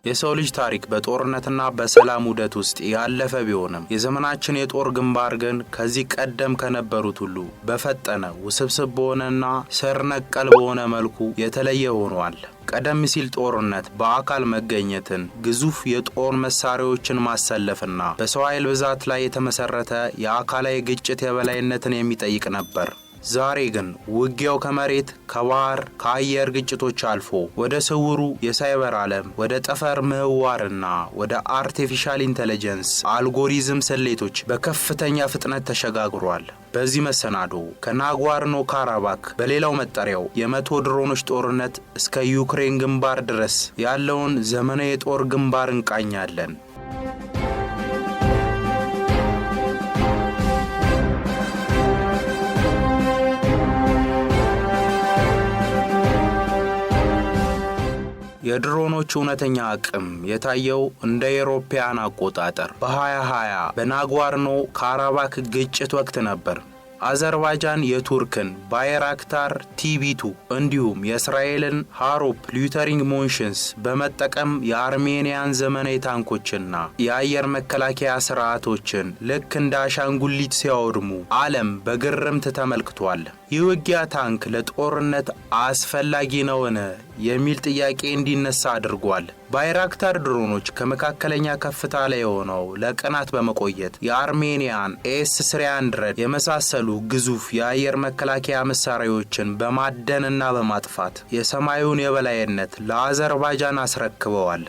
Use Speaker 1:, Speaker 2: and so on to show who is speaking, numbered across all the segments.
Speaker 1: የሰው ልጅ ታሪክ በጦርነትና በሰላም ውደት ውስጥ ያለፈ ቢሆንም የዘመናችን የጦር ግንባር ግን ከዚህ ቀደም ከነበሩት ሁሉ በፈጠነ ውስብስብ በሆነና ስር ነቀል በሆነ መልኩ የተለየ ሆኗል። ቀደም ሲል ጦርነት በአካል መገኘትን፣ ግዙፍ የጦር መሳሪያዎችን ማሰለፍና በሰው ኃይል ብዛት ላይ የተመሰረተ የአካላዊ ግጭት የበላይነትን የሚጠይቅ ነበር። ዛሬ ግን ውጊያው ከመሬት፣ ከባህር፣ ከአየር ግጭቶች አልፎ ወደ ስውሩ የሳይበር ዓለም፣ ወደ ጠፈር ምህዋርና ወደ አርቲፊሻል ኢንተለጀንስ አልጎሪዝም ስሌቶች በከፍተኛ ፍጥነት ተሸጋግሯል። በዚህ መሰናዶ ከናጎርኖ ካራባክ በሌላው መጠሪያው የ100 ድሮኖች ጦርነት እስከ ዩክሬን ግንባር ድረስ ያለውን ዘመናዊ የጦር ግንባር እንቃኛለን። የድሮኖች እውነተኛ አቅም የታየው እንደ አውሮፓውያን አቆጣጠር በ2020 በናጎርኖ ካራባክ ግጭት ወቅት ነበር። አዘርባይጃን የቱርክን ባይራክታር ቲቢ2 እንዲሁም የእስራኤልን ሃሮፕ ሉተሪንግ ሞንሽንስ በመጠቀም የአርሜኒያን ዘመናዊ ታንኮችና የአየር መከላከያ ስርዓቶችን ልክ እንደ አሻንጉሊት ሲያወድሙ ዓለም በግርምት ተመልክቷል። ይህ ውጊያ ታንክ ለጦርነት አስፈላጊ ነውን የሚል ጥያቄ እንዲነሳ አድርጓል። ባይራክታር ድሮኖች ከመካከለኛ ከፍታ ላይ ሆነው ለቀናት በመቆየት የአርሜኒያን ኤስ-300 የመሳሰሉ ግዙፍ የአየር መከላከያ መሳሪያዎችን በማደንና በማጥፋት የሰማዩን የበላይነት ለአዘርባይጃን አስረክበዋል።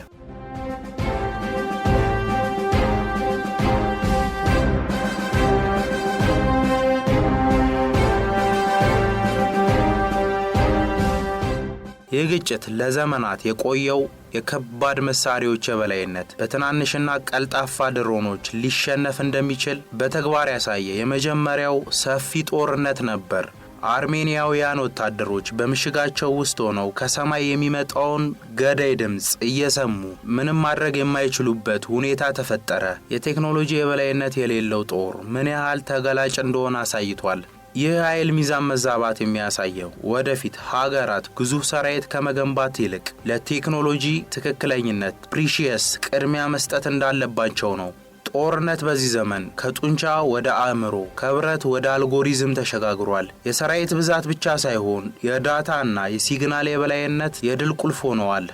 Speaker 1: ይህ ግጭት ለዘመናት የቆየው የከባድ መሳሪያዎች የበላይነት በትናንሽና ቀልጣፋ ድሮኖች ሊሸነፍ እንደሚችል በተግባር ያሳየ የመጀመሪያው ሰፊ ጦርነት ነበር። አርሜኒያውያን ወታደሮች በምሽጋቸው ውስጥ ሆነው ከሰማይ የሚመጣውን ገዳይ ድምጽ እየሰሙ ምንም ማድረግ የማይችሉበት ሁኔታ ተፈጠረ። የቴክኖሎጂ የበላይነት የሌለው ጦር ምን ያህል ተገላጭ እንደሆነ አሳይቷል። ይህ ኃይል ሚዛን መዛባት የሚያሳየው ወደፊት ሀገራት ግዙፍ ሰራዊት ከመገንባት ይልቅ ለቴክኖሎጂ ትክክለኝነት ፕሪሺየስ ቅድሚያ መስጠት እንዳለባቸው ነው። ጦርነት በዚህ ዘመን ከጡንቻ ወደ አእምሮ፣ ከብረት ወደ አልጎሪዝም ተሸጋግሯል። የሰራዊት ብዛት ብቻ ሳይሆን የዳታና የሲግናል የበላይነት የድል ቁልፍ ሆነዋል።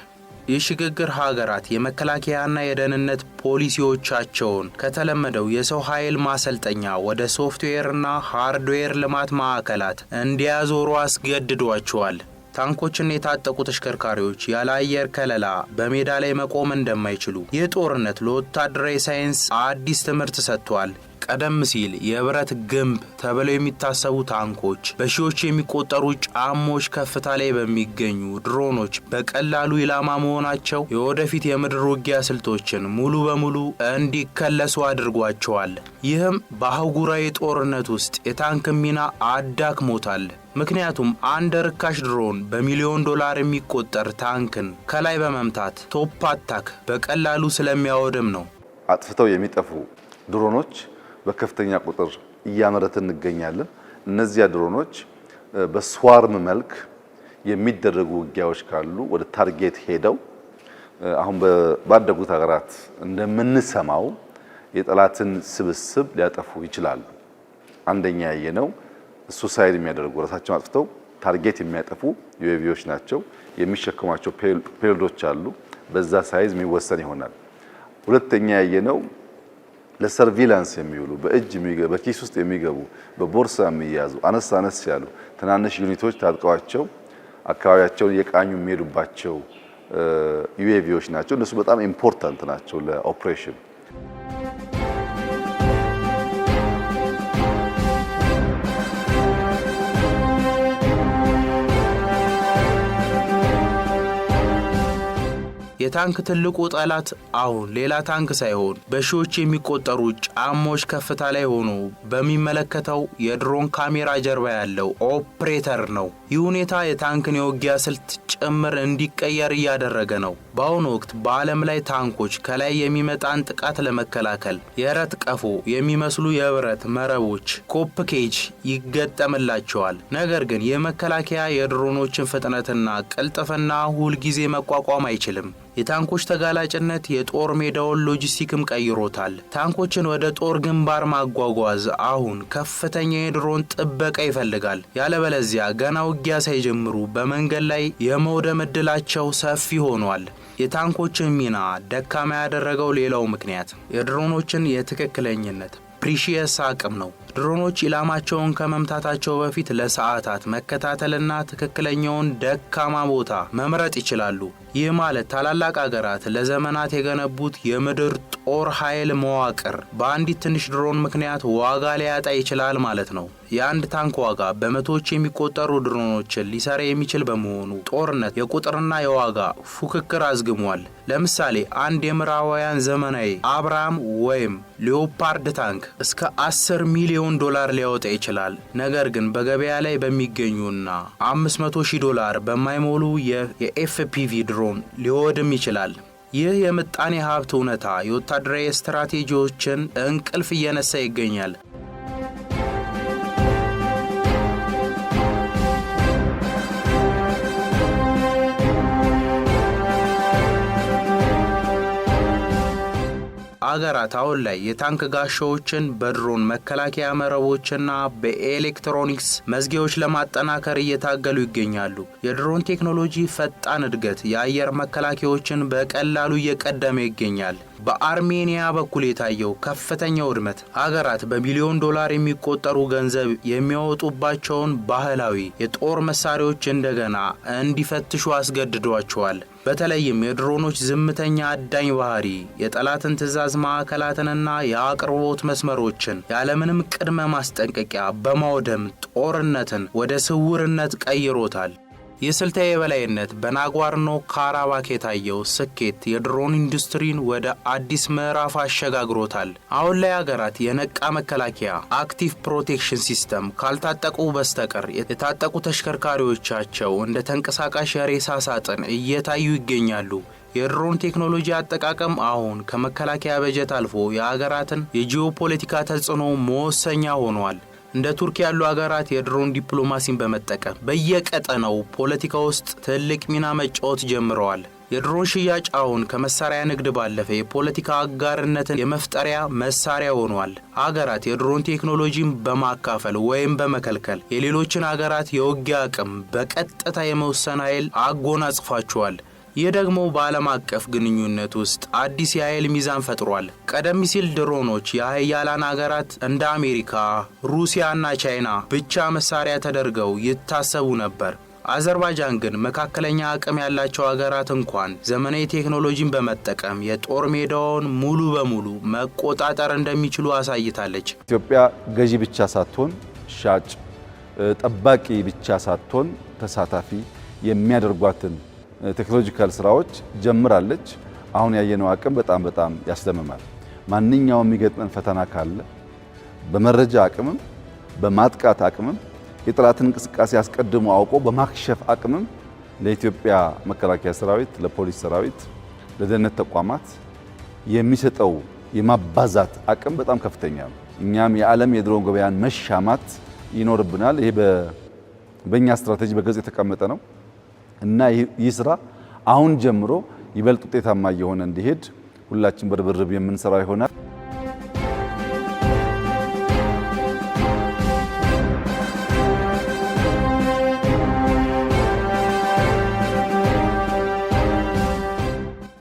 Speaker 1: ይህ ሽግግር ሀገራት የመከላከያና የደህንነት ፖሊሲዎቻቸውን ከተለመደው የሰው ኃይል ማሰልጠኛ ወደ ሶፍትዌርና ሃርድዌር ልማት ማዕከላት እንዲያዞሩ አስገድዷቸዋል። ታንኮችን የታጠቁ ተሽከርካሪዎች ያለ አየር ከለላ በሜዳ ላይ መቆም እንደማይችሉ ይህ ጦርነት ለወታደራዊ ሳይንስ አዲስ ትምህርት ሰጥቷል። ቀደም ሲል የብረት ግንብ ተብለው የሚታሰቡ ታንኮች በሺዎች የሚቆጠሩ ጫሞች ከፍታ ላይ በሚገኙ ድሮኖች በቀላሉ ኢላማ መሆናቸው የወደፊት የምድር ውጊያ ስልቶችን ሙሉ በሙሉ እንዲከለሱ አድርጓቸዋል። ይህም በአህጉራዊ ጦርነት ውስጥ የታንክ ሚና አዳክሞታል። ምክንያቱም አንድ ርካሽ ድሮን በሚሊዮን ዶላር የሚቆጠር ታንክን ከላይ በመምታት ቶፕ አታክ በቀላሉ ስለሚያወድም ነው።
Speaker 2: አጥፍተው የሚጠፉ ድሮኖች በከፍተኛ ቁጥር እያመረትን እንገኛለን። እነዚያ ድሮኖች በስዋርም መልክ የሚደረጉ ውጊያዎች ካሉ ወደ ታርጌት ሄደው አሁን ባደጉት ሀገራት እንደምንሰማው የጠላትን ስብስብ ሊያጠፉ ይችላሉ። አንደኛ ያየነው ሱሳይድ የሚያደርጉ ራሳቸውን አጥፍተው ታርጌት የሚያጠፉ ዩኤቪዎች ናቸው። የሚሸከሟቸው ፔሎዶች አሉ። በዛ ሳይዝ የሚወሰን ይሆናል። ሁለተኛ ያየነው ለሰርቪላንስ የሚውሉ በኪስ ውስጥ የሚገቡ በቦርሳ የሚያዙ አነስ ያሉ ትናንሽ ዩኒቶች ታጥቀዋቸው አካባቢያቸውን የቃኙ የሚሄዱባቸው ዩኤቪዎች ናቸው። እነሱ በጣም ኢምፖርታንት ናቸው ለኦፕሬሽን።
Speaker 1: የታንክ ትልቁ ጠላት አሁን ሌላ ታንክ ሳይሆን በሺዎች የሚቆጠሩ ጫሞች ከፍታ ላይ ሆኖ በሚመለከተው የድሮን ካሜራ ጀርባ ያለው ኦፕሬተር ነው። ይህ ሁኔታ የታንክን የውጊያ ስልት ጭምር እንዲቀየር እያደረገ ነው። በአሁኑ ወቅት በዓለም ላይ ታንኮች ከላይ የሚመጣን ጥቃት ለመከላከል የረት ቀፎ የሚመስሉ የብረት መረቦች ኮፕ ኬጅ ይገጠምላቸዋል። ነገር ግን የመከላከያ የድሮኖችን ፍጥነትና ቅልጥፍና ሁል ጊዜ መቋቋም አይችልም። የታንኮች ተጋላጭነት የጦር ሜዳውን ሎጂስቲክም ቀይሮታል። ታንኮችን ወደ ጦር ግንባር ማጓጓዝ አሁን ከፍተኛ የድሮን ጥበቃ ይፈልጋል። ያለበለዚያ ገና ውጊያ ሳይጀምሩ በመንገድ ላይ የመውደም ዕድላቸው ሰፊ ሆኗል። የታንኮችን ሚና ደካማ ያደረገው ሌላው ምክንያት የድሮኖችን የትክክለኝነት ፕሪሺየስ አቅም ነው። ድሮኖች ኢላማቸውን ከመምታታቸው በፊት ለሰዓታት መከታተልና ትክክለኛውን ደካማ ቦታ መምረጥ ይችላሉ። ይህ ማለት ታላላቅ አገራት ለዘመናት የገነቡት የምድር ጦር ኃይል መዋቅር በአንዲት ትንሽ ድሮን ምክንያት ዋጋ ሊያጣ ይችላል ማለት ነው። የአንድ ታንክ ዋጋ በመቶዎች የሚቆጠሩ ድሮኖችን ሊሰራ የሚችል በመሆኑ ጦርነት የቁጥርና የዋጋ ፉክክር አዝግሟል። ለምሳሌ አንድ የምዕራባውያን ዘመናዊ አብራም ወይም ሊዮፓርድ ታንክ እስከ $10 ሚሊዮን ሊያወጣ ይችላል። ነገር ግን በገበያ ላይ በሚገኙና $500,000 በማይሞሉ የኤፍፒቪ ድሮን ሊወድም ይችላል። ይህ የምጣኔ ሀብት እውነታ የወታደራዊ ስትራቴጂዎችን እንቅልፍ እየነሳ ይገኛል። አገራት አሁን ላይ የታንክ ጋሻዎችን በድሮን መከላከያ መረቦችና በኤሌክትሮኒክስ መዝጊያዎች ለማጠናከር እየታገሉ ይገኛሉ። የድሮን ቴክኖሎጂ ፈጣን እድገት የአየር መከላከያዎችን በቀላሉ እየቀደመ ይገኛል። በአርሜኒያ በኩል የታየው ከፍተኛ ውድመት አገራት በሚሊዮን ዶላር የሚቆጠሩ ገንዘብ የሚያወጡባቸውን ባህላዊ የጦር መሳሪያዎች እንደገና እንዲፈትሹ አስገድዷቸዋል። በተለይም የድሮኖች ዝምተኛ አዳኝ ባህሪ የጠላትን ትዕዛዝ ማዕከላትንና የአቅርቦት መስመሮችን ያለምንም ቅድመ ማስጠንቀቂያ በማውደም ጦርነትን ወደ ስውርነት ቀይሮታል። የስልታዊ የበላይነት በናጎርኖ ካራባክ የታየው ስኬት የድሮን ኢንዱስትሪን ወደ አዲስ ምዕራፍ አሸጋግሮታል። አሁን ላይ አገራት የነቃ መከላከያ አክቲቭ ፕሮቴክሽን ሲስተም ካልታጠቁ በስተቀር የታጠቁ ተሽከርካሪዎቻቸው እንደ ተንቀሳቃሽ የሬሳ ሳጥን እየታዩ ይገኛሉ። የድሮን ቴክኖሎጂ አጠቃቀም አሁን ከመከላከያ በጀት አልፎ የአገራትን የጂኦፖለቲካ ተጽዕኖ መወሰኛ ሆኗል። እንደ ቱርክ ያሉ አገራት የድሮን ዲፕሎማሲን በመጠቀም በየቀጠናው ፖለቲካ ውስጥ ትልቅ ሚና መጫወት ጀምረዋል። የድሮን ሽያጭ አሁን ከመሳሪያ ንግድ ባለፈ የፖለቲካ አጋርነትን የመፍጠሪያ መሳሪያ ሆኗል። አገራት የድሮን ቴክኖሎጂን በማካፈል ወይም በመከልከል የሌሎችን አገራት የውጊያ አቅም በቀጥታ የመወሰን ኃይል አጎናጽፏቸዋል። ይህ ደግሞ በዓለም አቀፍ ግንኙነት ውስጥ አዲስ የኃይል ሚዛን ፈጥሯል። ቀደም ሲል ድሮኖች የሀያላን አገራት እንደ አሜሪካ፣ ሩሲያና ቻይና ብቻ መሳሪያ ተደርገው ይታሰቡ ነበር። አዘርባይጃን ግን መካከለኛ አቅም ያላቸው አገራት እንኳን ዘመናዊ ቴክኖሎጂን በመጠቀም የጦር ሜዳውን ሙሉ በሙሉ መቆጣጠር እንደሚችሉ አሳይታለች።
Speaker 2: ኢትዮጵያ ገዢ ብቻ ሳትሆን ሻጭ፣ ጠባቂ ብቻ ሳትሆን ተሳታፊ የሚያደርጓትን ቴክኖሎጂካል ስራዎች ጀምራለች። አሁን ያየነው አቅም በጣም ያስደምማል። ማንኛውም የሚገጥመን ፈተና ካለ በመረጃ አቅምም በማጥቃት አቅምም የጠላትን እንቅስቃሴ አስቀድሞ አውቆ በማክሸፍ አቅምም ለኢትዮጵያ መከላከያ ሰራዊት፣ ለፖሊስ ሰራዊት፣ ለደህንነት ተቋማት የሚሰጠው የማባዛት አቅም በጣም ከፍተኛ ነው። እኛም የዓለም የድሮን ገበያን መሻማት ይኖርብናል። ይሄ በእኛ ስትራቴጂ በግልጽ የተቀመጠ ነው እና ይህ ስራ አሁን ጀምሮ ይበልጥ ውጤታማ እየሆነ እንዲሄድ ሁላችን በርብርብ የምንሰራው ይሆናል።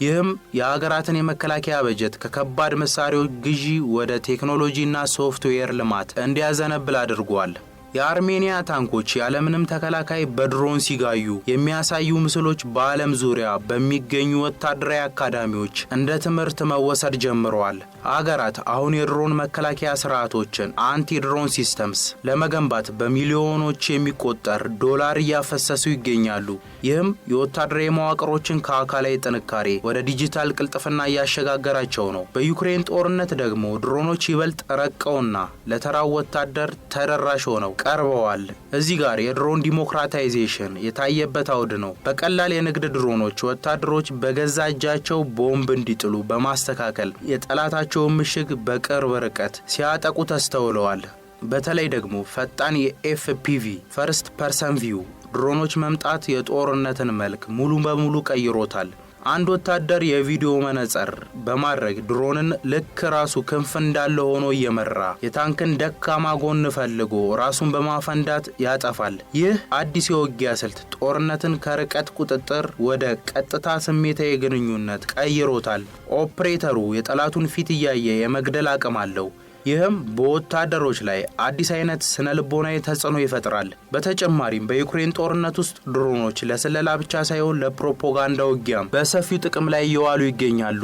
Speaker 1: ይህም የሀገራትን የመከላከያ በጀት ከከባድ መሳሪያዎች ግዢ ወደ ቴክኖሎጂና ሶፍትዌር ልማት እንዲያዘነብል አድርጓል። የአርሜኒያ ታንኮች ያለምንም ተከላካይ በድሮን ሲጋዩ የሚያሳዩ ምስሎች በዓለም ዙሪያ በሚገኙ ወታደራዊ አካዳሚዎች እንደ ትምህርት መወሰድ ጀምረዋል። አገራት አሁን የድሮን መከላከያ ስርዓቶችን አንቲ ድሮን ሲስተምስ ለመገንባት በሚሊዮኖች የሚቆጠር ዶላር እያፈሰሱ ይገኛሉ። ይህም የወታደራዊ መዋቅሮችን ከአካላዊ ጥንካሬ ወደ ዲጂታል ቅልጥፍና እያሸጋገራቸው ነው። በዩክሬን ጦርነት ደግሞ ድሮኖች ይበልጥ ረቀውና ለተራው ወታደር ተደራሽ ሆነው ቀርበዋል። እዚህ ጋር የድሮን ዲሞክራታይዜሽን የታየበት አውድ ነው። በቀላል የንግድ ድሮኖች ወታደሮች በገዛ እጃቸው ቦምብ እንዲጥሉ በማስተካከል የጠላታቸውን ምሽግ በቅርብ ርቀት ሲያጠቁ ተስተውለዋል። በተለይ ደግሞ ፈጣን የኤፍፒቪ ፈርስት ፐርሰን ቪው ድሮኖች መምጣት የጦርነትን መልክ ሙሉ በሙሉ ቀይሮታል። አንድ ወታደር የቪዲዮ መነጽር በማድረግ ድሮንን ልክ ራሱ ክንፍ እንዳለ ሆኖ እየመራ የታንክን ደካማ ጎን ፈልጎ ራሱን በማፈንዳት ያጠፋል። ይህ አዲስ የውጊያ ስልት ጦርነትን ከርቀት ቁጥጥር ወደ ቀጥታ ስሜታዊ ግንኙነት ቀይሮታል። ኦፕሬተሩ የጠላቱን ፊት እያየ የመግደል አቅም አለው። ይህም በወታደሮች ላይ አዲስ አይነት ስነ ልቦናዊ ተጽዕኖ ይፈጥራል። በተጨማሪም በዩክሬን ጦርነት ውስጥ ድሮኖች ለስለላ ብቻ ሳይሆን ለፕሮፓጋንዳ ውጊያም በሰፊው ጥቅም ላይ እየዋሉ ይገኛሉ።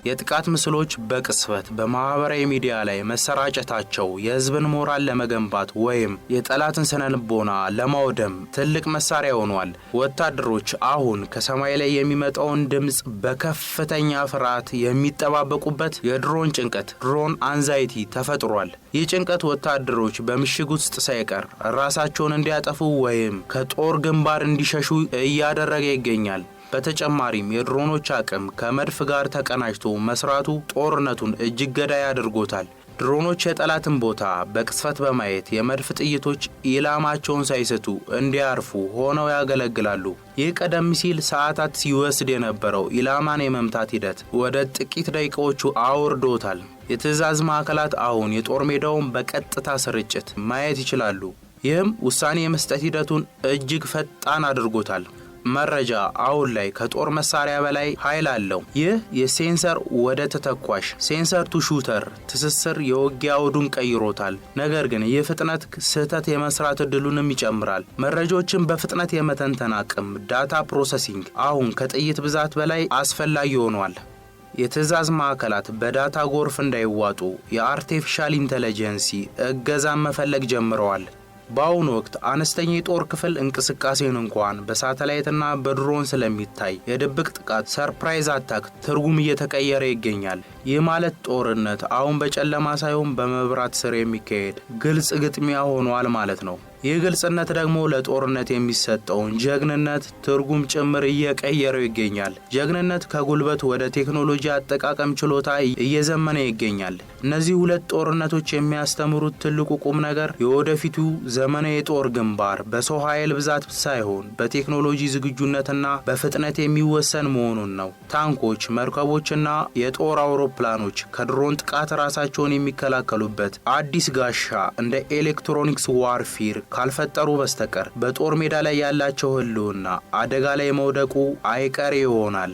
Speaker 1: የጥቃት ምስሎች በቅጽበት በማህበራዊ ሚዲያ ላይ መሰራጨታቸው የህዝብን ሞራል ለመገንባት ወይም የጠላትን ስነልቦና ለማውደም ትልቅ መሳሪያ ሆኗል። ወታደሮች አሁን ከሰማይ ላይ የሚመጣውን ድምጽ በከፍተኛ ፍርሃት የሚጠባበቁበት የድሮን ጭንቀት ድሮን አንዛይቲ ተፈጥሯል። ይህ ጭንቀት ወታደሮች በምሽግ ውስጥ ሳይቀር ራሳቸውን እንዲያጠፉ ወይም ከጦር ግንባር እንዲሸሹ እያደረገ ይገኛል። በተጨማሪም የድሮኖች አቅም ከመድፍ ጋር ተቀናጅቶ መስራቱ ጦርነቱን እጅግ ገዳይ አድርጎታል። ድሮኖች የጠላትን ቦታ በቅጽበት በማየት የመድፍ ጥይቶች ኢላማቸውን ሳይስቱ እንዲያርፉ ሆነው ያገለግላሉ። ይህ ቀደም ሲል ሰዓታት ሲወስድ የነበረው ኢላማን የመምታት ሂደት ወደ ጥቂት ደቂቃዎቹ አውርዶታል። የትዕዛዝ ማዕከላት አሁን የጦር ሜዳውን በቀጥታ ስርጭት ማየት ይችላሉ። ይህም ውሳኔ የመስጠት ሂደቱን እጅግ ፈጣን አድርጎታል። መረጃ አሁን ላይ ከጦር መሳሪያ በላይ ኃይል አለው። ይህ የሴንሰር ወደ ተተኳሽ ሴንሰር ቱ ሹተር ትስስር የውጊያ አውዱን ቀይሮታል። ነገር ግን ይህ ፍጥነት ስህተት የመስራት እድሉንም ይጨምራል። መረጃዎችን በፍጥነት የመተንተን አቅም ዳታ ፕሮሰሲንግ አሁን ከጥይት ብዛት በላይ አስፈላጊ ሆኗል። የትዕዛዝ ማዕከላት በዳታ ጎርፍ እንዳይዋጡ የአርቲፊሻል ኢንተለጀንሲ እገዛን መፈለግ ጀምረዋል። በአሁኑ ወቅት አነስተኛ የጦር ክፍል እንቅስቃሴን እንኳን በሳተላይትና በድሮን ስለሚታይ የድብቅ ጥቃት ሰርፕራይዝ አታክ ትርጉም እየተቀየረ ይገኛል። ይህ ማለት ጦርነት አሁን በጨለማ ሳይሆን በመብራት ስር የሚካሄድ ግልጽ ግጥሚያ ሆኗል ማለት ነው። ይህ ግልጽነት ደግሞ ለጦርነት የሚሰጠውን ጀግንነት ትርጉም ጭምር እየቀየረው ይገኛል። ጀግንነት ከጉልበት ወደ ቴክኖሎጂ አጠቃቀም ችሎታ እየዘመነ ይገኛል። እነዚህ ሁለት ጦርነቶች የሚያስተምሩት ትልቁ ቁም ነገር የወደፊቱ ዘመናዊ የጦር ግንባር በሰው ኃይል ብዛት ሳይሆን በቴክኖሎጂ ዝግጁነትና በፍጥነት የሚወሰን መሆኑን ነው። ታንኮች፣ መርከቦችና የጦር አውሮፕላኖች ከድሮን ጥቃት ራሳቸውን የሚከላከሉበት አዲስ ጋሻ እንደ ኤሌክትሮኒክስ ዋርፊር ካልፈጠሩ በስተቀር በጦር ሜዳ ላይ ያላቸው ህልውና አደጋ ላይ መውደቁ አይቀሬ ይሆናል።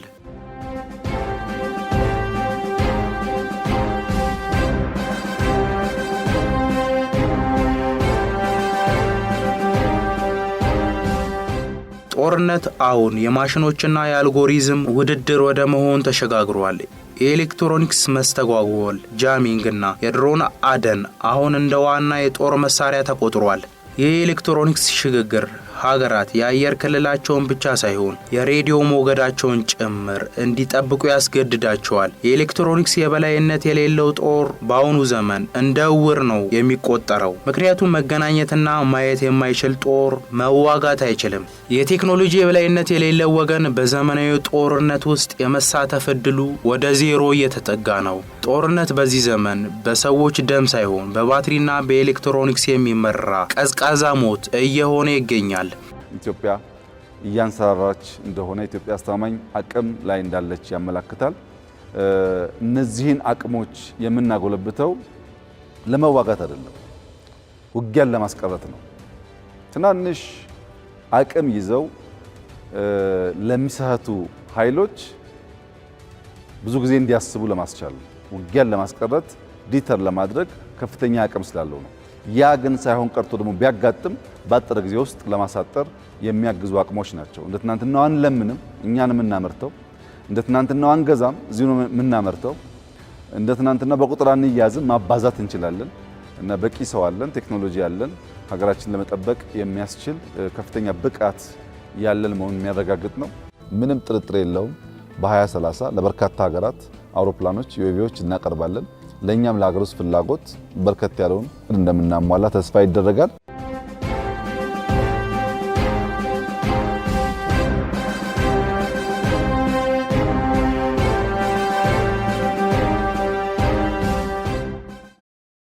Speaker 1: ጦርነት አሁን የማሽኖችና የአልጎሪዝም ውድድር ወደ መሆን ተሸጋግሯል። የኤሌክትሮኒክስ መስተጓጎል፣ ጃሚንግ እና የድሮን አደን አሁን እንደ ዋና የጦር መሳሪያ ተቆጥሯል። የኤሌክትሮኒክስ ሽግግር ሀገራት የአየር ክልላቸውን ብቻ ሳይሆን የሬዲዮ ሞገዳቸውን ጭምር እንዲጠብቁ ያስገድዳቸዋል። የኤሌክትሮኒክስ የበላይነት የሌለው ጦር በአሁኑ ዘመን እንደ ዕውር ነው የሚቆጠረው። ምክንያቱም መገናኘትና ማየት የማይችል ጦር መዋጋት አይችልም። የቴክኖሎጂ የበላይነት የሌለው ወገን በዘመናዊ ጦርነት ውስጥ የመሳተፍ እድሉ ወደ ዜሮ እየተጠጋ ነው። ጦርነት በዚህ ዘመን በሰዎች ደም ሳይሆን በባትሪና በኤሌክትሮኒክስ የሚመራ ቀዝቃዛ ሞት እየሆነ ይገኛል።
Speaker 2: ኢትዮጵያ እያንሰራራች እንደሆነ ኢትዮጵያ አስተማማኝ አቅም ላይ እንዳለች ያመለክታል። እነዚህን አቅሞች የምናጎለብተው ለመዋጋት አይደለም፣ ውጊያን ለማስቀረት ነው። ትናንሽ አቅም ይዘው ለሚሳቱ ኃይሎች ብዙ ጊዜ እንዲያስቡ ለማስቻል ውጊያን ለማስቀረት ዲተር ለማድረግ ከፍተኛ አቅም ስላለው ነው። ያ ግን ሳይሆን ቀርቶ ደግሞ ቢያጋጥም ባጠረ ጊዜ ውስጥ ለማሳጠር የሚያግዙ አቅሞች ናቸው። እንደ ትናንትናው አንለምንም፣ እኛን የምናመርተው እንደ ትናንትናው አንገዛም፣ እዚሁ ነው የምናመርተው። እንደ ትናንትናው በቁጥር አንያዝም፣ ማባዛት እንችላለን እና በቂ ሰው አለን፣ ቴክኖሎጂ አለን። ሀገራችን ለመጠበቅ የሚያስችል ከፍተኛ ብቃት ያለን መሆኑን የሚያረጋግጥ ነው። ምንም ጥርጥር የለውም። በ2030 ለበርካታ ሀገራት አውሮፕላኖች ዩኤቪዎች እናቀርባለን። ለኛም ለሀገር ውስጥ ፍላጎት በርከት ያለውን እንደምናሟላ ተስፋ ይደረጋል።